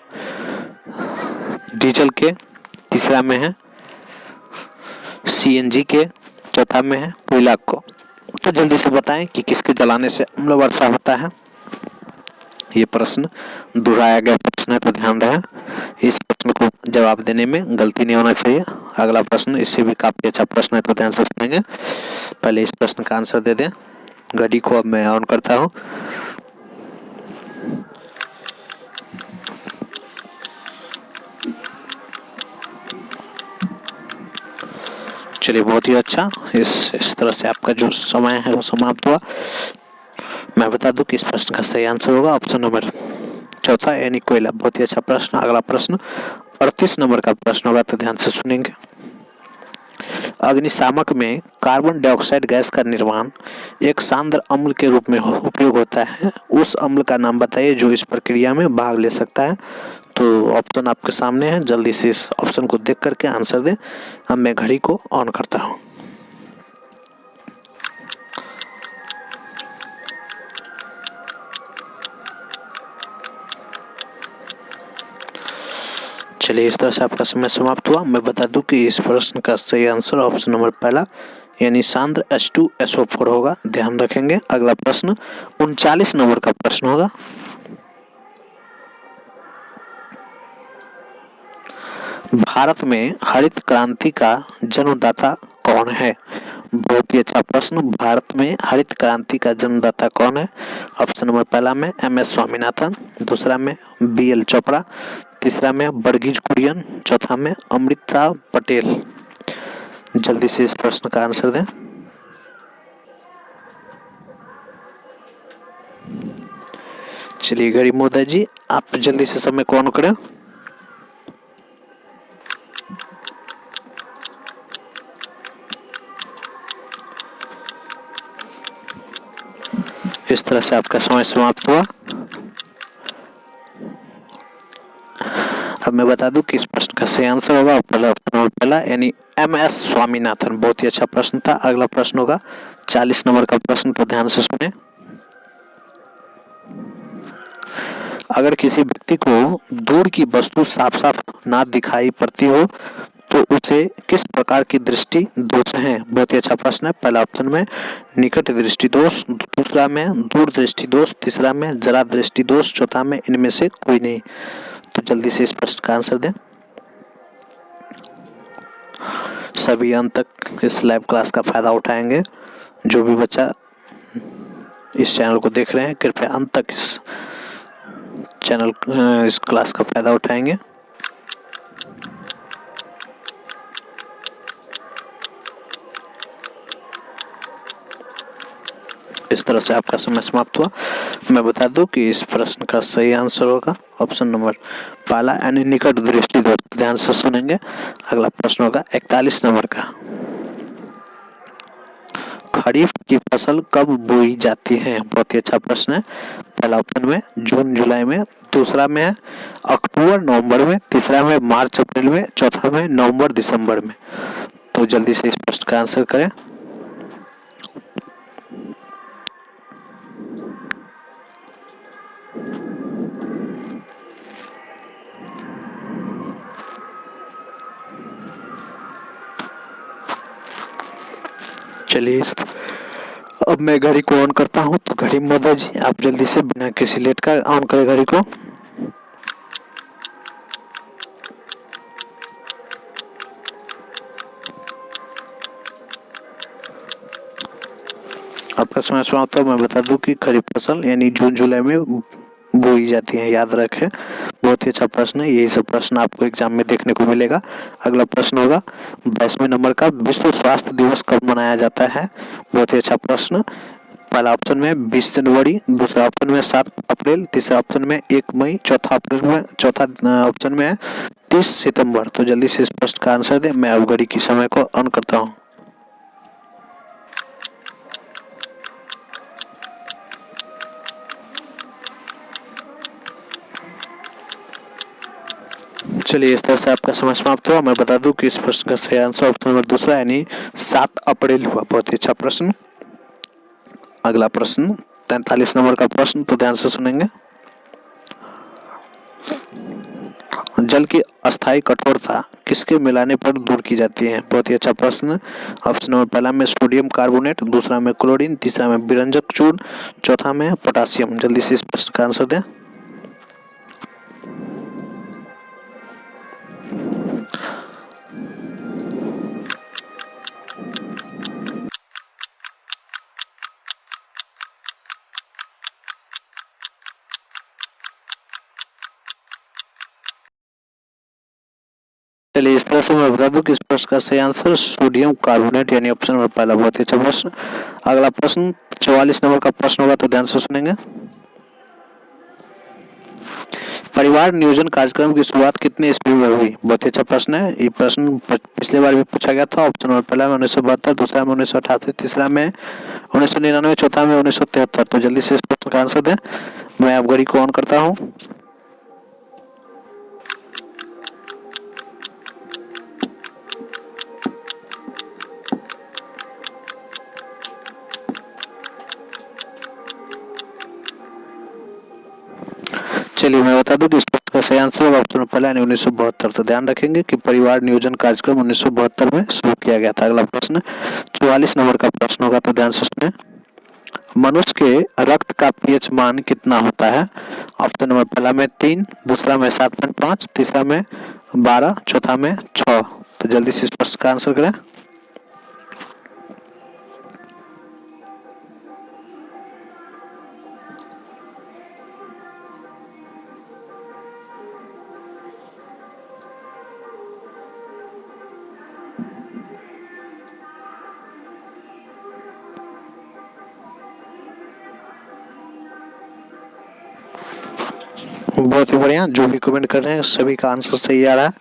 डीजल के, तीसरा में है सीएनजी के, चौथा में है कोयला को। तो जल्दी से बताएं कि किसके जलाने से अम्ल वर्षा होता है। ये प्रश्न दोहराया गया प्रश्न है, तो ध्यान रहे। इस प्रश्न को जवाब देने में गलती नहीं होना चाहिए। अगला प्रश्न इससे भी काफी अच्छा प्रश्न है, तो ध्यान से सुनेंगे। पहले इस प्रश्न का आंसर दे दें। घड़ी को अब मैं ऑन करता हूँ। चलिए बहुत ही अच्छा। इस तरह से आपका जो समय है वो समाप्त हुआ। मैं बता दूं कि इस प्रश्न का सही आंसर होगा ऑप्शन नंबर चौथा, यानी कोयला। बहुत ही अच्छा प्रश्न। अगला प्रश्न 38 नंबर का प्रश्न होगा, तो ध्यान से सुनेंगे। अग्निशामक में कार्बन डाइऑक्साइड गैस का निर्माण एक सांद्र अम्ल के रूप में उपयोग होता है। उस अम्ल का नाम बताइए जो इस प्रक्रिया में भाग ले सकता है। तो ऑप्शन आपके सामने है, जल्दी से इस ऑप्शन को देख करके आंसर दें। अब मैं घड़ी को ऑन करता हूँ। चलिए इस तरह से आपका समय समाप्त हुआ। मैं बता दूं कि इस प्रश्न का सही आंसर ऑप्शन नंबर पहला, यानी सांद्र H2SO4 होगा। ध्यान रखेंगे। अगला प्रश्न 39 नंबर का प्रश्न होगा। भारत में हरित क्रांति का जन्मदाता कौन है? बहुत ही अच्छा प्रश्न। भारत में हरित क्रांति का जन्मदाता कौन है? ऑप्शन नंबर पहला में MS स्वामीनाथन, दूसरा में BL चोपड़ा, तीसरा में वर्गीज कुरियन, चौथा में अमृता पटेल। जल्दी से इस प्रश्न का आंसर दें। चलिए गरीब मोदी जी आप जल्दी से समय को ऑन करें। इस तरह से आपका समय समाप्त हुआ। अब मैं बता दूं कि इस प्रश्न का सही आंसर होगा पहला यानी MS स्वामीनाथन। बहुत ही अच्छा प्रश्न था। अगला प्रश्न होगा 40 नंबर का प्रश्न, तो ध्यान से सुने। अगर किसी व्यक्ति को दूर की वस्तु साफ साफ ना दिखाई पड़ती हो तो उसे किस प्रकार की दृष्टि दोष है? बहुत ही अच्छा प्रश्न है। पहला ऑप्शन में निकट दृष्टि दोष, दूसरा में दूर दृष्टि दोष, तीसरा में जरा दृष्टि दोष, चौथा में इनमें से कोई नहीं। तो जल्दी से इस प्रश्न का आंसर दें। सभी अंत तक इस लाइव क्लास का फायदा उठाएंगे। जो भी बच्चा इस चैनल को देख रहे हैं कृपया अंत तक इस क्लास का फायदा उठाएंगे। इस तरह से आपका समय समाप्त हुआ। मैं बता दूं कि इस प्रश्न का सही आंसर होगा ऑप्शन नंबर पहला यानी निकट दृष्टि दोष। ध्यान से सुनेंगे। अगला प्रश्न होगा 41 नंबर का। खरीफ की फसल कब बोई जाती है? बहुत ही अच्छा प्रश्न है। पहला ऑप्शन में जून जुलाई में, दूसरा में है अक्टूबर नवंबर में, तीसरा में मार्च अप्रैल में, चौथा में नवंबर दिसंबर में। तो जल्दी से इस प्रश्न का आंसर करें। चलिए अब मैं घड़ी को ऑन करता हूं। तो घड़ी मदद जी आप जल्दी से बिना किसी लेट का ऑन करें घड़ी को। आपका समय समाप्त हो। मैं बता दूं कि खरीफ फसल यानी जून जुलाई में बोई जाती है। याद रखें। बहुत ही अच्छा प्रश्न है। यही सब प्रश्न आपको एग्जाम में देखने को मिलेगा। अगला प्रश्न होगा 22वें नंबर का। विश्व स्वास्थ्य दिवस कब मनाया जाता है? बहुत ही अच्छा प्रश्न। पहला ऑप्शन में 20 जनवरी, दूसरा ऑप्शन में 7 अप्रैल, तीसरा ऑप्शन में 1 मई, चौथा ऑप्शन में 30 सितंबर। तो जल्दी से इस प्रश्न का आंसर दें। मैं अब घड़ी की समय को ऑन करता हूँ। चलिए इस तरह से आपका समय समाप्त हुआ। मैं बता दूं कि इस प्रश्न का सही आंसर ऑप्शन नंबर दूसरा यानी 7 अप्रैल हुआ। बहुत ही अच्छा प्रश्न। अगला प्रश्न 43 नंबर का प्रश्न, तो ध्यान से सुनेंगे। जल की अस्थायी कठोरता किसके मिलाने पर दूर की जाती है? बहुत ही अच्छा प्रश्न। ऑप्शन नंबर पहला में सोडियम कार्बोनेट, दूसरा में क्लोरीन, तीसरा में विरंजक चूर्ण, चौथा में पोटासियम। जल्दी से इस प्रश्न का आंसर दें। चलिए इस तरह से मैं बता दूं कि इस प्रश्न का सही आंसर सोडियम कार्बोनेट यानी ऑप्शन नंबर पहला। बहुत ही अच्छा प्रश्न। अगला प्रश्न 44 नंबर का प्रश्न होगा, तो ध्यान से सुनेंगे। परिवार नियोजन कार्यक्रम की शुरुआत कितने ईस्वी में हुई? बहुत ही अच्छा प्रश्न है। ये प्रश्न पिछले बार भी पूछा गया था। ऑप्शन नंबर पहला में 1972, दूसरा में 1988, तीसरा में 1999, चौथा में 1973। तो जल्दी से इस प्रश्न का आंसर दें। मैं अब घड़ी को ऑन करता हूँ। चलिए मैं बता दूं कि इस प्रश्न का सही आंसर होगा ऑप्शन पहला यानी 1972। तो ध्यान रखेंगे कि परिवार नियोजन कार्यक्रम 1972 में शुरू किया गया था। अगला प्रश्न 44 नंबर का प्रश्न होगा, तो ध्यान से सुने। मनुष्य के रक्त का पीएच मान कितना होता है? ऑप्शन नंबर पहला में 3, दूसरा में 7.5, तीसरा में 12, चौथा में 6। तो जल्दी से इस प्रश्न का आंसर करें। बहुत ही बढ़िया। जो भी कमेंट कर रहे हैं सभी का आंसर सही आ रहा है।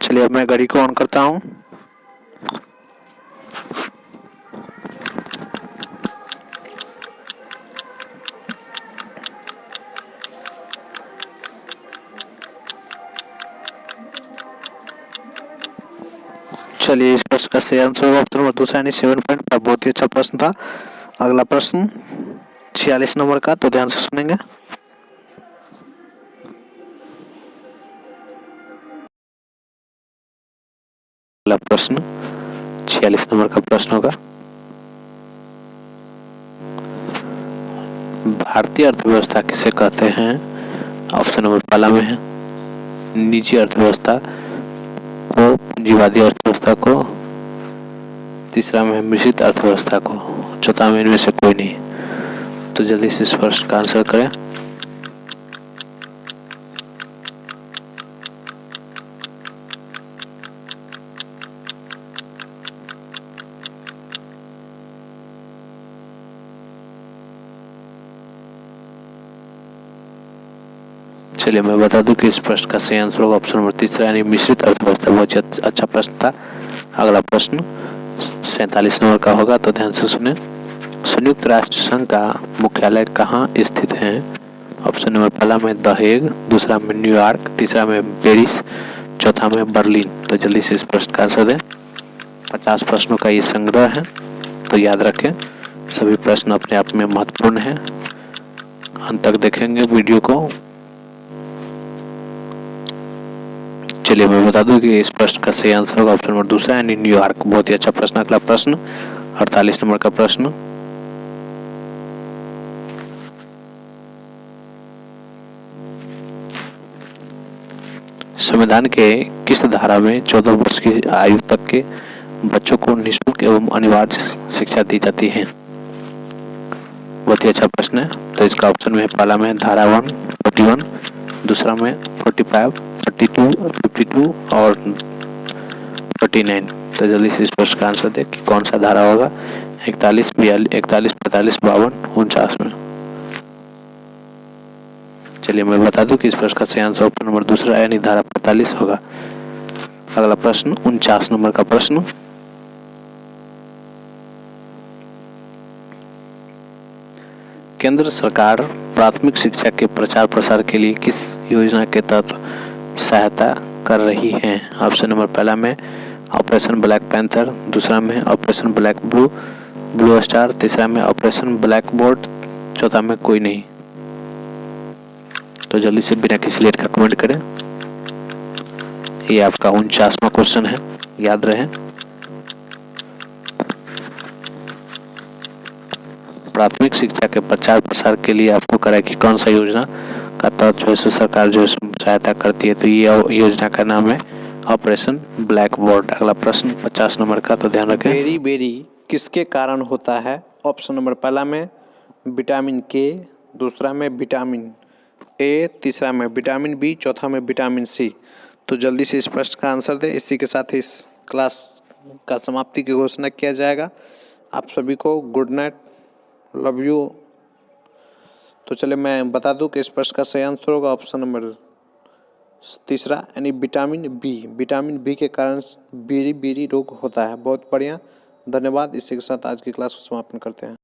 चलिए अब मैं घड़ी को ऑन करता हूँ। चलिए इस प्रश्न का सही आंसर होगा ऑप्शन नंबर दूसरा यानी 7.5। बहुत ही अच्छा प्रश्न था। अगला प्रश्न 46 नंबर का, तो ध्यान से सुनेंगे। अगला प्रश्न 46 नंबर का प्रश्न होगा। भारतीय अर्थव्यवस्था किसे कहते हैं? ऑप्शन नंबर पहला में है निजी अर्थव्यवस्था को, पूंजीवादी अर्थव्यवस्था को, तीसरा में मिश्रित अर्थव्यवस्था को, चौथा में इनमें से कोई नहीं। तो जल्दी से इस प्रश्न का आंसर करें। चलिए मैं बता दूं कि इस प्रश्न का सही आंसर होगा ऑप्शन नंबर तीसरा यानी मिश्रित अर्थव्यवस्था। बहुत ही अच्छा प्रश्न था। अगला प्रश्न 47 नंबर का होगा, तो ध्यान से सुने। संयुक्त राष्ट्र संघ का मुख्यालय कहाँ स्थित है? ऑप्शन नंबर पहला में द हेग, दूसरा में न्यूयॉर्क, तीसरा में पेरिस, चौथा में बर्लिन। तो जल्दी से इस प्रश्न का आंसर दें। 50 प्रश्नों का ये संग्रह है, तो याद रखें सभी प्रश्न अपने आप में महत्वपूर्ण है। अंत तक देखेंगे वीडियो को। चलिए मैं बता दूं कि इस प्रश्न का सही आंसर होगा ऑप्शन नंबर दूसरा यानी न्यूयॉर्क। बहुत ही अच्छा प्रश्न। अगला प्रश्न 48 नंबर का प्रश्न। संविधान के किस धारा में 14 वर्ष की आयु तक के बच्चों को निःशुल्क एवं अनिवार्य शिक्षा दी जाती है? बहुत ही अच्छा प्रश्न है। तो इसका ऑप्शन में पहला में धारा 141, दूसरा में 45, 42, 52 और 49। तो जल्दी से इस प्रश्न का आंसर दें कि कौन सा धारा होगा 41, 41, 45, 52, 49 में। चलिए मैं बता दूं कि इस प्रश्न का सही आंसर ऑप्शन नंबर दूसरा यानी धारा 45 होगा। अगला प्रश्न 49 नंबर का प्रश्न। केंद्र सरकार प्राथमिक शिक्षा के प्रचार प्रसार के लिए किस योजना के तहत सहायता कर रही है? ऑप्शन नंबर पहला में ऑपरेशन ब्लैक पैंथर, दूसरा में ऑपरेशन ब्लू स्टार, तीसरा में ऑपरेशन ब्लैक बोर्ड, चौथा में कोई नहीं। तो जल्दी से बिना किसी लेट का कमेंट करें। ये आपका 49वां क्वेश्चन है, याद रहे। प्राथमिक शिक्षा के प्रचार प्रसार के लिए आपको कराए कि कौन सा योजना का तहत जो है सरकार जो है सहायता करती है। तो ये योजना का नाम है ऑपरेशन ब्लैक बोर्ड। अगला प्रश्न 50 नंबर का, तो ध्यान रखें। बेरी बेरी किसके कारण होता है? ऑप्शन नंबर पहला में विटामिन के, दूसरा में विटामिन ए, तीसरा में विटामिन बी, चौथा में विटामिन सी। तो जल्दी से इस प्रश्न का आंसर दें। इसी के साथ इस क्लास का समाप्ति की घोषणा किया जाएगा। आप सभी को गुड नाइट, लव यू। तो चलिए मैं बता दूं कि इस प्रश्न का सही आंसर होगा ऑप्शन नंबर तीसरा यानी विटामिन बी। विटामिन बी के कारण बेरी बेरी रोग होता है। बहुत बढ़िया, धन्यवाद। इसी के साथ आज की क्लास को समापन करते हैं।